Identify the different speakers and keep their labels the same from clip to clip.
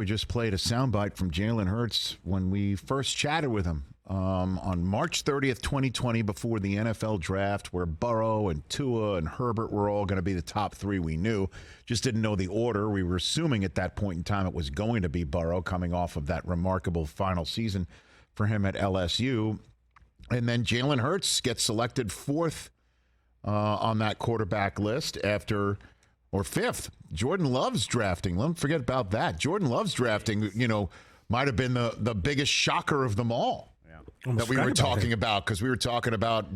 Speaker 1: We just played a soundbite from Jalen Hurts when we first chatted with him on March 30th, 2020, before the NFL draft, where Burrow and Tua and Herbert were all going to be the top three we knew. Just didn't know the order. We were assuming at that point in time it was going to be Burrow, coming off of that remarkable final season for him at LSU. And then Jalen Hurts gets selected fourth on that quarterback list or fifth. Jordan Love's drafting. Don't forget about that. Jordan Love's drafting, might have been the biggest shocker of them all that we were talking about, because we were talking about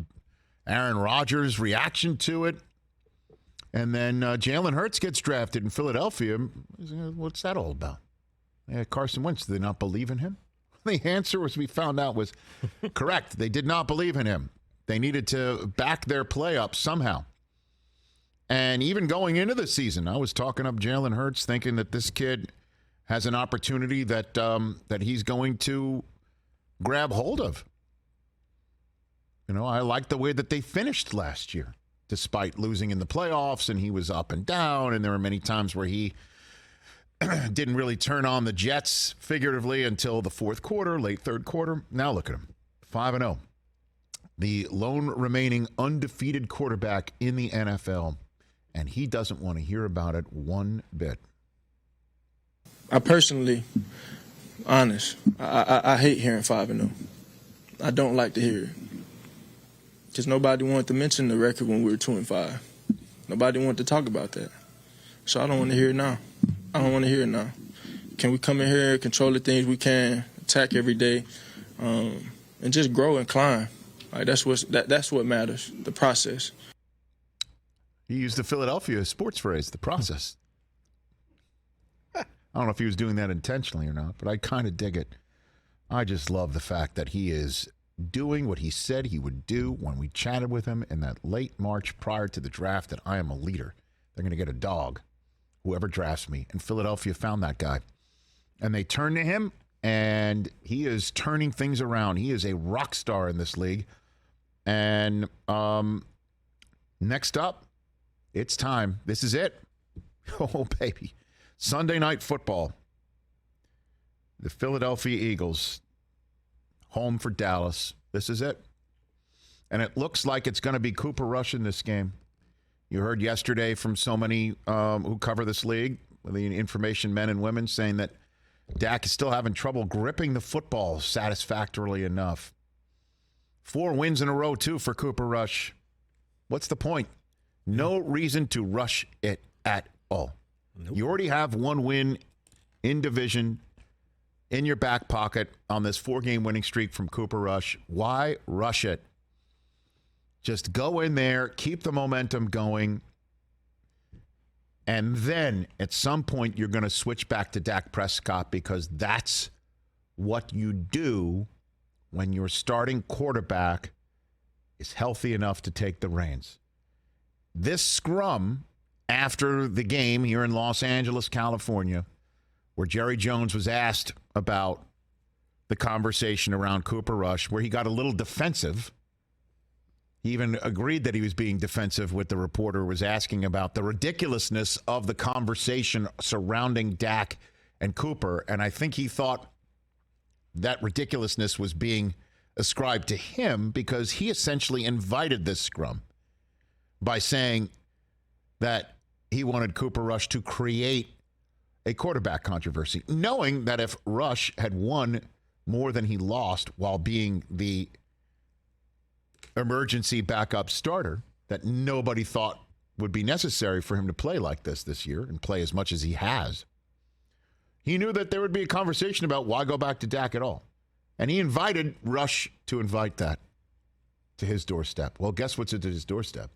Speaker 1: Aaron Rodgers' reaction to it. And then Jalen Hurts gets drafted in Philadelphia. What's that all about? Carson Wentz, did they not believe in him? The answer, as we found out, was correct. They did not believe in him. They needed to back their play up somehow. And even going into the season, I was talking up Jalen Hurts, thinking that this kid has an opportunity that he's going to grab hold of. I like the way that they finished last year, despite losing in the playoffs, and he was up and down, and there were many times where he didn't really turn on the Jets figuratively until the fourth quarter, late third quarter. Now look at him, 5-0. The lone remaining undefeated quarterback in the NFL. And he doesn't want to hear about it one bit.
Speaker 2: I personally, honest, I hate hearing 5-0. I don't like to hear it. Because nobody wanted to mention the record when we were 2-5. Nobody wanted to talk about that. So I don't want to hear it now. Can we come in here, control the things we can, attack every day, and just grow and climb? Like that's what matters, the process.
Speaker 1: He used the Philadelphia sports phrase, the process. I don't know if he was doing that intentionally or not, but I kind of dig it. I just love the fact that he is doing what he said he would do when we chatted with him in that late March prior to the draft, that I am a leader. They're going to get a dog, whoever drafts me. And Philadelphia found that guy. And they turned to him, and he is turning things around. He is a rock star in this league. And next up, it's time. This is it. Oh, baby. Sunday Night Football. The Philadelphia Eagles, home for Dallas. This is it. And it looks like it's going to be Cooper Rush in this game. You heard yesterday from so many who cover this league, the information men and women, saying that Dak is still having trouble gripping the football satisfactorily enough. 4 wins in a row, too, for Cooper Rush. What's the point? No reason to rush it at all. Nope. You already have 1 win in division in your back pocket on this 4-game winning streak from Cooper Rush. Why rush it? Just go in there, keep the momentum going, and then at some point you're going to switch back to Dak Prescott, because that's what you do when your starting quarterback is healthy enough to take the reins. This scrum after the game here in Los Angeles, California, where Jerry Jones was asked about the conversation around Cooper Rush, where he got a little defensive. He even agreed that he was being defensive with the reporter who was asking about the ridiculousness of the conversation surrounding Dak and Cooper. And I think he thought that ridiculousness was being ascribed to him, because he essentially invited this scrum by saying that he wanted Cooper Rush to create a quarterback controversy, knowing that if Rush had won more than he lost while being the emergency backup starter, that nobody thought would be necessary for him to play like this year and play as much as he has. He knew that there would be a conversation about why go back to Dak at all. And he invited Rush to invite that to his doorstep. Well, guess what's at his doorstep?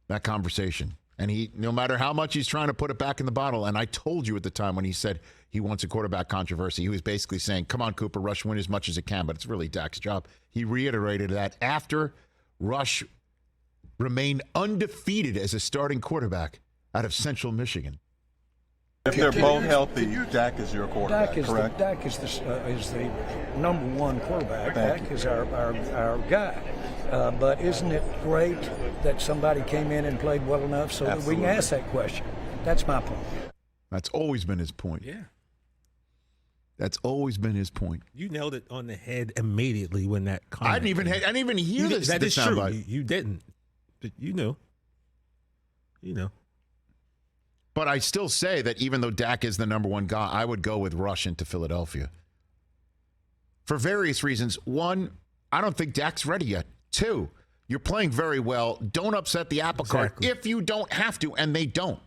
Speaker 1: That conversation. And he, no matter how much he's trying to put it back in the bottle, and I told you at the time when he said he wants a quarterback controversy, he was basically saying, come on, Cooper, Rush, win as much as it can, but it's really Dak's job. He reiterated that after Rush remained undefeated as a starting quarterback out of Central Michigan.
Speaker 3: If they're both healthy, Dak is your quarterback, correct?
Speaker 4: Dak is the number one quarterback. Dak is our guy. But isn't it great that somebody came in and played well enough so that we can ask that question? That's my point.
Speaker 1: That's always been his point.
Speaker 5: Yeah.
Speaker 1: That's always been his point.
Speaker 5: You nailed it on the head immediately when that comment.
Speaker 1: I didn't even hear this.
Speaker 5: That is true.
Speaker 1: Soundbite.
Speaker 5: You didn't. But you know. You know.
Speaker 1: But I still say that even though Dak is the number one guy, I would go with Rush into Philadelphia. For various reasons. One, I don't think Dak's ready yet. Two, you're playing very well. Don't upset the apple cart if you don't have to, and they don't.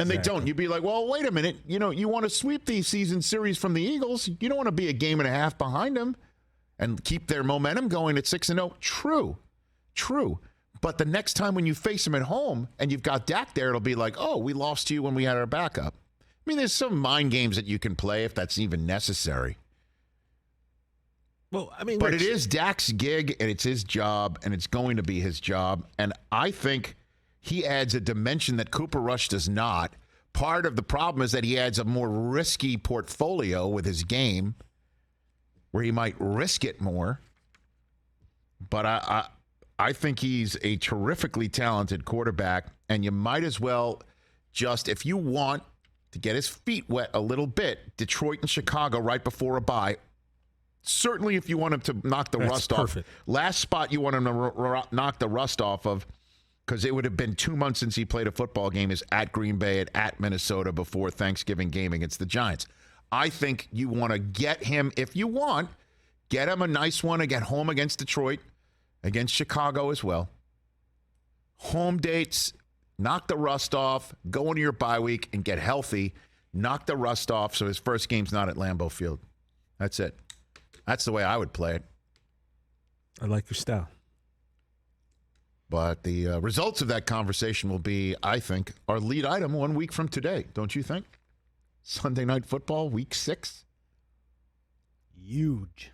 Speaker 1: And they don't. You'd be like, well, wait a minute. You know, you want to sweep the season series from the Eagles. You don't want to be a game and a half behind them and keep their momentum going at 6-0. True. But the next time when you face them at home and you've got Dak there, it'll be like, oh, we lost to you when we had our backup. I mean, there's some mind games that you can play if that's even necessary.
Speaker 5: Well, I mean,
Speaker 1: but it is Dak's gig, and it's his job, and it's going to be his job. And I think he adds a dimension that Cooper Rush does not. Part of the problem is that he adds a more risky portfolio with his game where he might risk it more. But I think he's a terrifically talented quarterback, and you might as well just, if you want to get his feet wet a little bit, Detroit and Chicago right before a bye. Certainly if you want him to knock the rust off. Last spot you want him to knock the rust off of, because it would have been 2 months since he played a football game, is at Green Bay and at Minnesota before Thanksgiving game against the Giants. I think you want to get him, if you want, get him a nice one again home against Detroit, against Chicago as well. Home dates, knock the rust off, go into your bye week and get healthy, knock the rust off so his first game's not at Lambeau Field. That's it. That's the way I would play it.
Speaker 5: I like your style.
Speaker 1: But the results of that conversation will be, I think, our lead item 1 week from today. Don't you think? Sunday Night Football, Week 6.
Speaker 5: Huge.